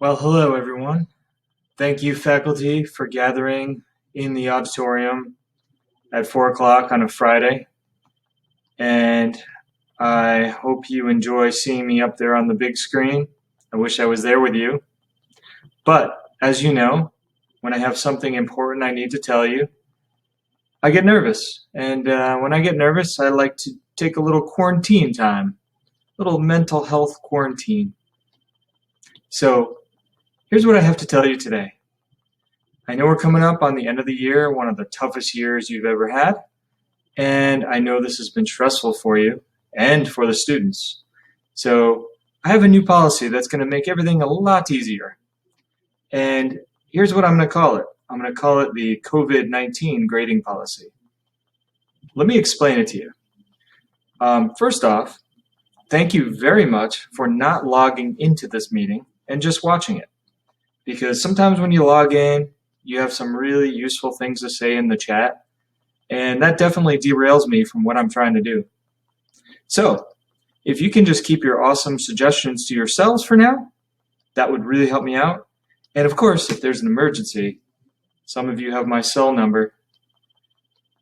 Well, hello everyone. Thank you, faculty, for gathering in the auditorium at 4 o'clock on a Friday. And I hope you enjoy seeing me up there on the big screen. I wish I was there with you. But as you know, when I have something important I need to tell you, I get nervous. And when I get nervous, I like to take a little quarantine time, a little mental health quarantine. So here's what I have to tell you today. I know we're coming up on the end of the year, one of the toughest years you've ever had, and I know this has been stressful for you and for the students. So I have a new policy that's going to make everything a lot easier. And here's what I'm going to call it. I'm going to call it the COVID-19 grading policy. Let me explain it to you. First off, thank you very much for not logging into this meeting and just watching it. Because sometimes when you log in, you have some really useful things to say in the chat, and that definitely derails me from what I'm trying to do. So, if you can just keep your awesome suggestions to yourselves for now, that would really help me out. And of course, if there's an emergency, some of you have my cell number.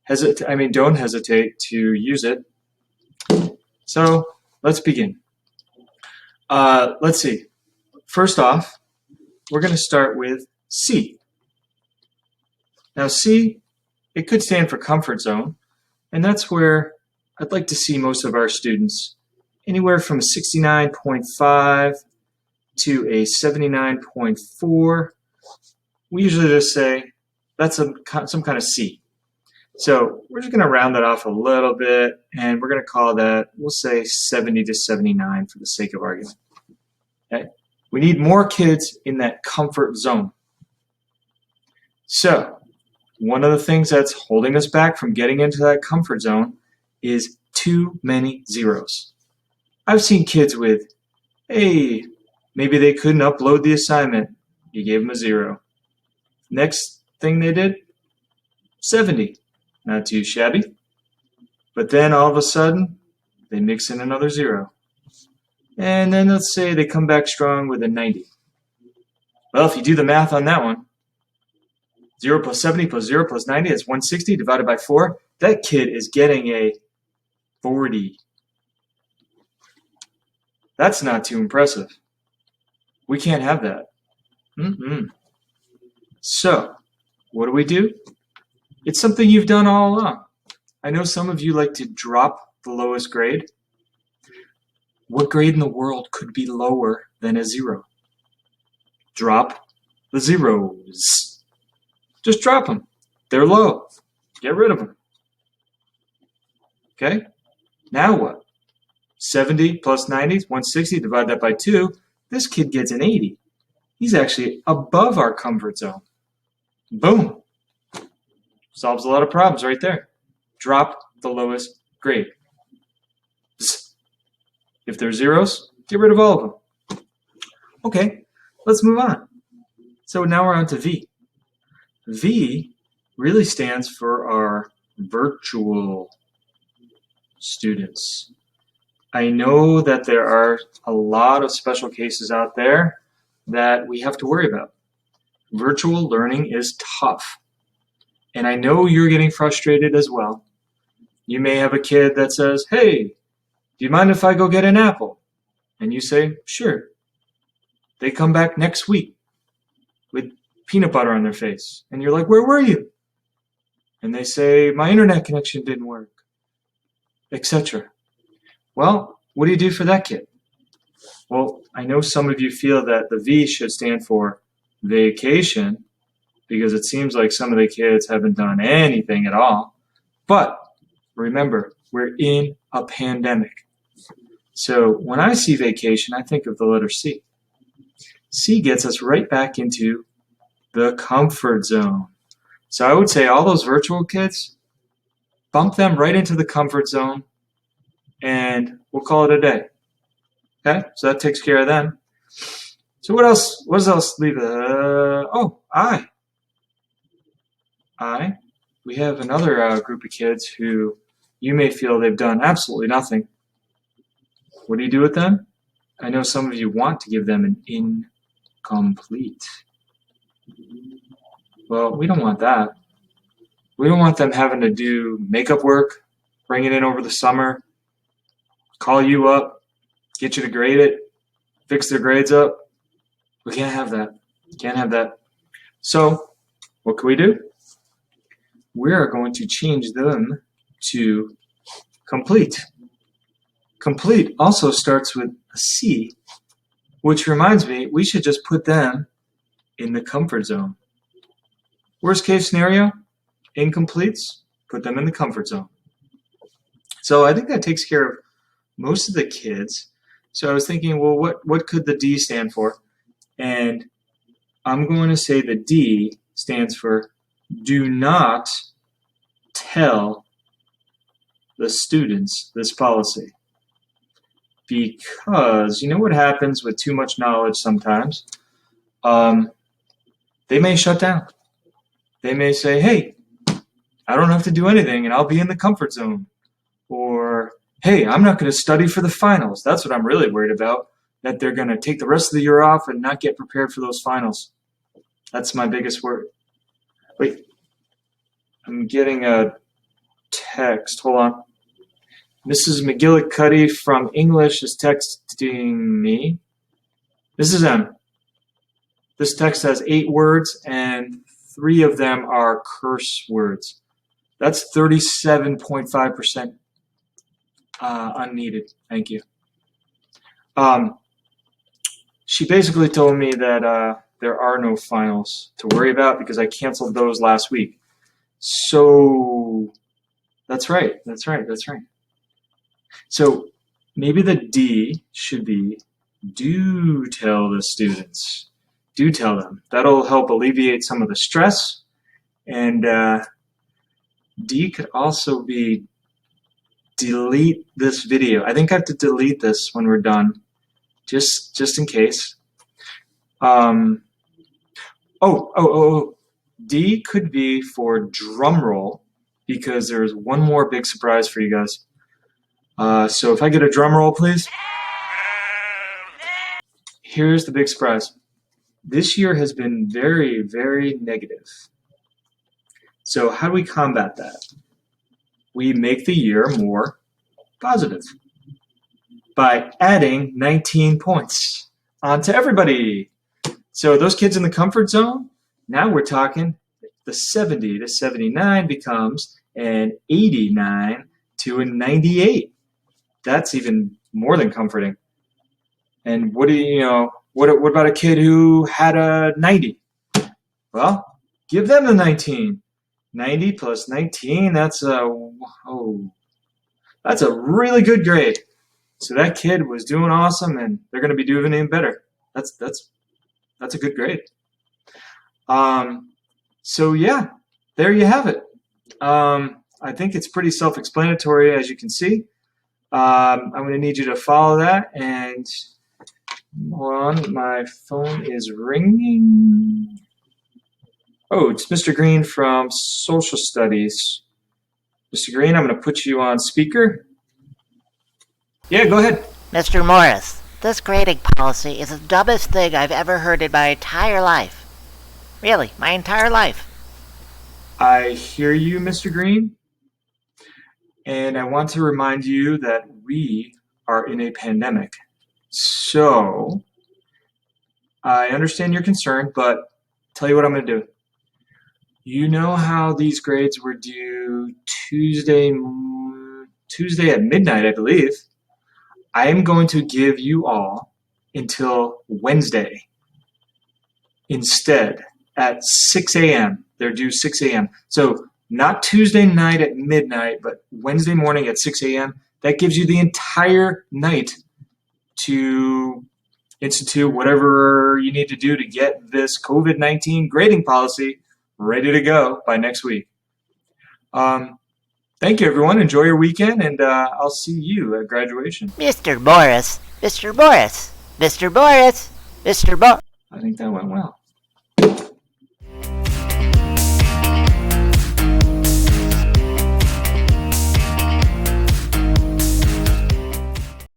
Don't hesitate to use it. So, let's begin. Let's see. First off, we're going to start with C. Now C, it could stand for comfort zone, and that's where I'd like to see most of our students, anywhere from a 69.5 to a 79.4. We usually just say that's some kind of C. So we're just going to round that off a little bit, and we're going to call that, we'll say 70 to 79 for the sake of argument. Okay? We need more kids in that comfort zone. So one of the things that's holding us back from getting into that comfort zone is too many zeros. I've seen kids with, hey, maybe they couldn't upload the assignment. You gave them a 0. Next thing they did, 70. Not too shabby. But then all of a sudden, they mix in another 0. And then let's say they come back strong with a 90. Well, if you do the math on that one, 0 plus 70 plus 0 plus 90 is 160 divided by 4. That kid is getting a 40. That's not too impressive. We can't have that. So, what do? It's something you've done all along. I know some of you like to drop the lowest grade. What grade in the world could be lower than a 0? Drop the zeros. Just drop them. They're low. Get rid of them. Okay? Now what? 70 plus 90 is 160. Divide that by 2. This kid gets an 80. He's actually above our comfort zone. Boom. Solves a lot of problems right there. Drop the lowest grade. If there's zeros, get rid of all of them. Okay, let's move on. So now we're on to V. V really stands for our virtual students. I know that there are a lot of special cases out there that we have to worry about. Virtual learning is tough. And I know you're getting frustrated as well. You may have a kid that says, hey, do you mind if I go get an apple? And you say, sure. They come back next week with peanut butter on their face. And you're like, where were you? And they say, my internet connection didn't work, etc. Well, what do you do for that kid? Well, I know some of you feel that the V should stand for vacation because it seems like some of the kids haven't done anything at all. But remember, we're in a pandemic. So when I see vacation, I think of the letter C. C gets us right back into the comfort zone. So I would say all those virtual kids, bump them right into the comfort zone, and we'll call it a day. Okay, so that takes care of them. So what else? What does else leave? I. We have another group of kids who you may feel they've done absolutely nothing. What do you do with them? I know some of you want to give them an complete. Well, we don't want that. We don't want them having to do makeup work, bring it in over the summer, call you up, get you to grade it, fix their grades up. We can't have that. Can't have that. So, what can we do? We are going to change them to complete. Complete also starts with a C, which reminds me, we should just put them in the comfort zone. Worst case scenario, incompletes, put them in the comfort zone. So I think that takes care of most of the kids. So I was thinking, well, what could the D stand for? And I'm going to say the D stands for do not tell the students this policy. Because you know what happens with too much knowledge sometimes? They may shut down. They may say, hey, I don't have to do anything and I'll be in the comfort zone. Or, hey, I'm not going to study for the finals. That's what I'm really worried about, that they're going to take the rest of the year off and not get prepared for those finals. That's my biggest worry. Wait, I'm getting a text. Hold on. Mrs. McGillicuddy from English is texting me. This is M. This text has 8 words and 3 of them are curse words. That's 37.5% unneeded. Thank you. She basically told me that there are no finals to worry about because I canceled those last week. So that's right. So maybe the D should be do tell the students. Do tell them. That'll help alleviate some of the stress. And D could also be delete this video. I think I have to delete this when we're done, just in case. D could be for drum roll because there's one more big surprise for you guys. So if I get a drum roll, please. Here's the big surprise. This year has been very, very negative. So how do we combat that? We make the year more positive by adding 19 points onto everybody. So those kids in the comfort zone, now we're talking the 70 to 79 becomes an 89 to a 98. That's even more than comforting. And what about a kid who had a 90? Well, give them the 19. 90 plus 19, that's a really good grade. So that kid was doing awesome and they're going to be doing even better. That's a good grade. So yeah, there you have it. I think it's pretty self-explanatory, as you can see. I'm going to need you to follow that, and hold on, my phone is ringing. Oh, it's Mr. Green from Social Studies. Mr. Green, I'm going to put you on speaker. Yeah, go ahead. Mr. Morris, this grading policy is the dumbest thing I've ever heard in my entire life. Really, my entire life. I hear you, Mr. Green. And I want to remind you that we are in a pandemic. So, I understand your concern, but tell you what I'm going to do. You know how these grades were due Tuesday at midnight, I believe. I am going to give you all until Wednesday instead at 6 a.m. They're due 6 a.m. So not Tuesday night at midnight, but Wednesday morning at 6 a.m. That gives you the entire night to institute whatever you need to do to get this COVID-19 grading policy ready to go by next week. Thank you, everyone. Enjoy your weekend, and I'll see you at graduation. Mr. Morris. I think that went well.